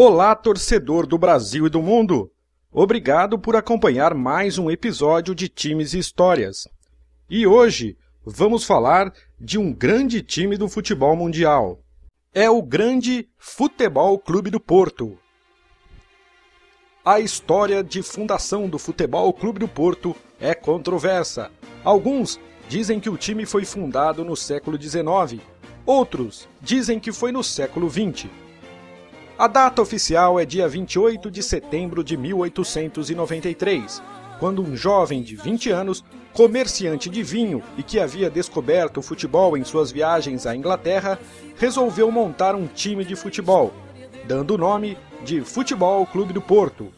Olá, torcedor do Brasil e do mundo! Obrigado por acompanhar mais um episódio de Times e Histórias. E hoje vamos falar de um grande time do futebol mundial. É o grande Futebol Clube do Porto. A história de fundação do Futebol Clube do Porto é controversa. Alguns dizem que o time foi fundado no século XIX, outros dizem que foi no século XX. A data oficial é dia 28 de setembro de 1893, quando um jovem de 20 anos, comerciante de vinho e que havia descoberto o futebol em suas viagens à Inglaterra, resolveu montar um time de futebol, dando o nome de Futebol Clube do Porto.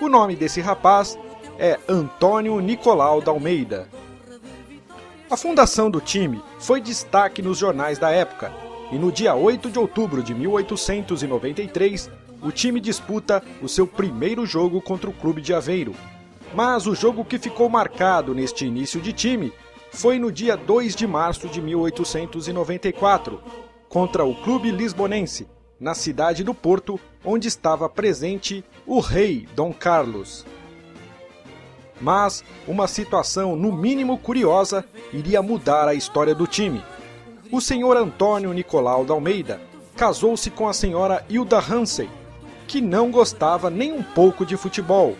O nome desse rapaz é Antônio Nicolau da Almeida. A fundação do time foi destaque nos jornais da época, e no dia 8 de outubro de 1893, o time disputa o seu primeiro jogo contra o Clube de Aveiro. Mas o jogo que ficou marcado neste início de time foi no dia 2 de março de 1894, contra o Clube Lisbonense, na cidade do Porto, onde estava presente o rei Dom Carlos. Mas uma situação no mínimo curiosa iria mudar a história do time. O senhor Antônio Nicolau da Almeida casou-se com a senhora Hilda Hansen, que não gostava nem um pouco de futebol,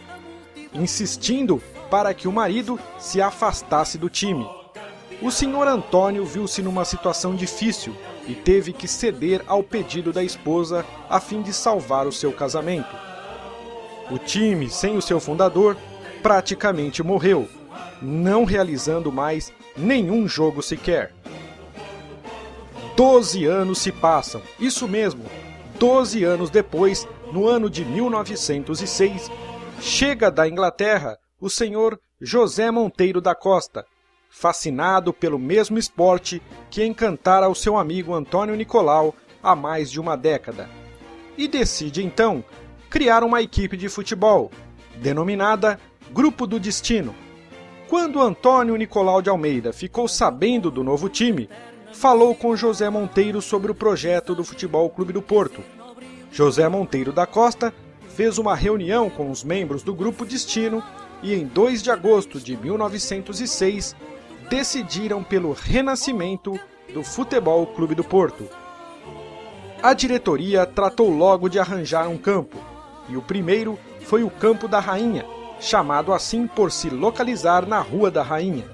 insistindo para que o marido se afastasse do time. O senhor Antônio viu-se numa situação difícil e teve que ceder ao pedido da esposa a fim de salvar o seu casamento. O time, sem o seu fundador, praticamente morreu, não realizando mais nenhum jogo sequer. 12 anos se passam, isso mesmo, 12 anos depois, no ano de 1906, chega da Inglaterra o senhor José Monteiro da Costa, fascinado pelo mesmo esporte que encantara o seu amigo Antônio Nicolau há mais de uma década, e decide então criar uma equipe de futebol, denominada Grupo do Destino. Quando Antônio Nicolau de Almeida ficou sabendo do novo time, falou com José Monteiro sobre o projeto do Futebol Clube do Porto. José Monteiro da Costa fez uma reunião com os membros do Grupo Destino e em 2 de agosto de 1906 decidiram pelo renascimento do Futebol Clube do Porto. A diretoria tratou logo de arranjar um campo, e o primeiro foi o Campo da Rainha, chamado assim por se localizar na Rua da Rainha.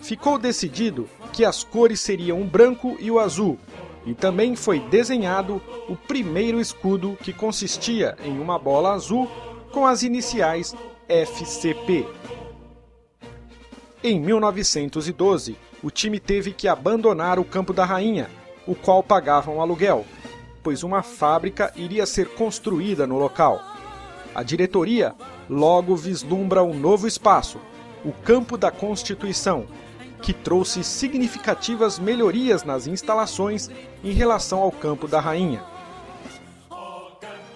Ficou decidido que as cores seriam o branco e o azul, e também foi desenhado o primeiro escudo, que consistia em uma bola azul com as iniciais FCP. Em 1912, o time teve que abandonar o Campo da Rainha, o qual pagava um aluguel, pois uma fábrica iria ser construída no local. A diretoria logo vislumbra um novo espaço, o Campo da Constituição, que trouxe significativas melhorias nas instalações em relação ao Campo da Rainha.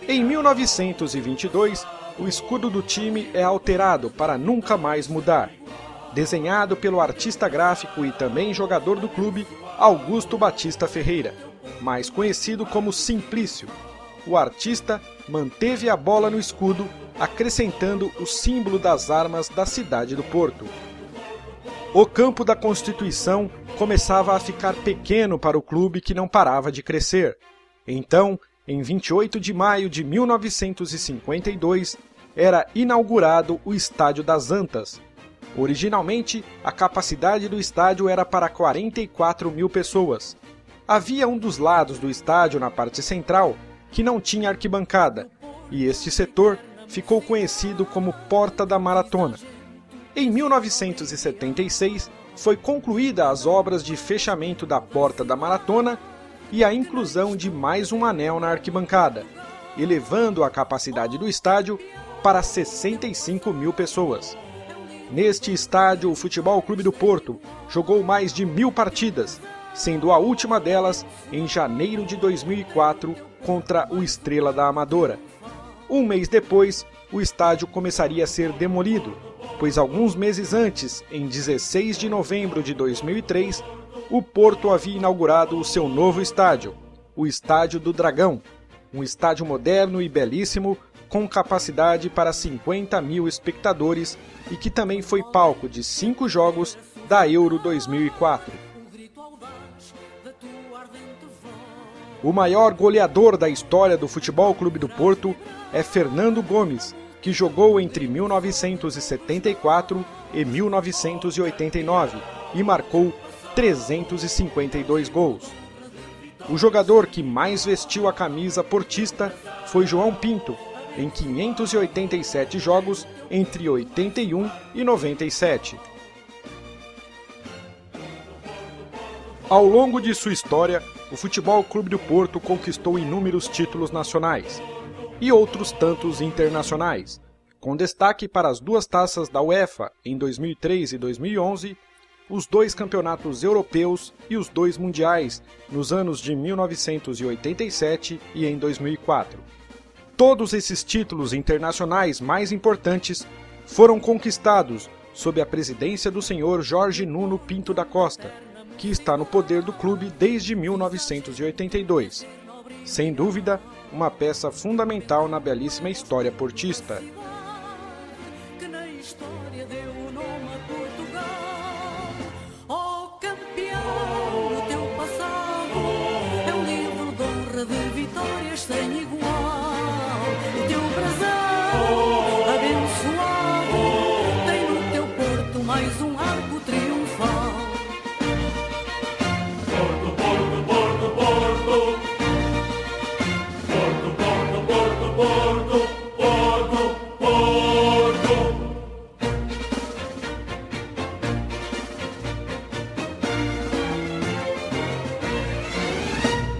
Em 1922, o escudo do time é alterado para nunca mais mudar. Desenhado pelo artista gráfico e também jogador do clube, Augusto Batista Ferreira, mais conhecido como Simplício. O artista manteve a bola no escudo, acrescentando o símbolo das armas da cidade do Porto. O Campo da Constituição começava a ficar pequeno para o clube, que não parava de crescer. Então, em 28 de maio de 1952, era inaugurado o Estádio das Antas. Originalmente, a capacidade do estádio era para 44 mil pessoas. Havia um dos lados do estádio, na parte central, que não tinha arquibancada, e este setor ficou conhecido como Porta da Maratona. Em 1976, foi concluída as obras de fechamento da Porta da Maratona e a inclusão de mais um anel na arquibancada, elevando a capacidade do estádio para 65 mil pessoas. Neste estádio, o Futebol Clube do Porto jogou mais de 1000 partidas, sendo a última delas em janeiro de 2004 contra o Estrela da Amadora. Um mês depois, o estádio começaria a ser demolido, pois alguns meses antes, em 16 de novembro de 2003, o Porto havia inaugurado o seu novo estádio, o Estádio do Dragão. um estádio moderno e belíssimo com capacidade para 50 mil espectadores e que também foi palco de 5 jogos da Euro 2004. O maior goleador da história do Futebol Clube do Porto é Fernando Gomes, que jogou entre 1974 e 1989 e marcou 352 gols. O jogador que mais vestiu a camisa portista foi João Pinto, em 587 jogos entre 81 e 97. Ao longo de sua história, o Futebol Clube do Porto conquistou inúmeros títulos nacionais e outros tantos internacionais, com destaque para as 2 taças da UEFA em 2003 e 2011, os 2 campeonatos europeus e os 2 mundiais nos anos de 1987 e em 2004. Todos esses títulos internacionais mais importantes foram conquistados sob a presidência do senhor Jorge Nuno Pinto da Costa, que está no poder do clube desde 1982. Sem dúvida, uma peça fundamental na belíssima história portista.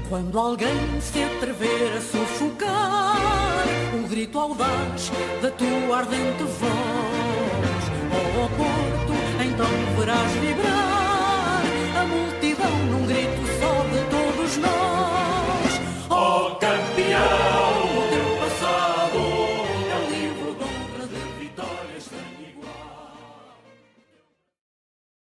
Quando alguém se atrever a sufocar o grito audaz da tua ardente voz,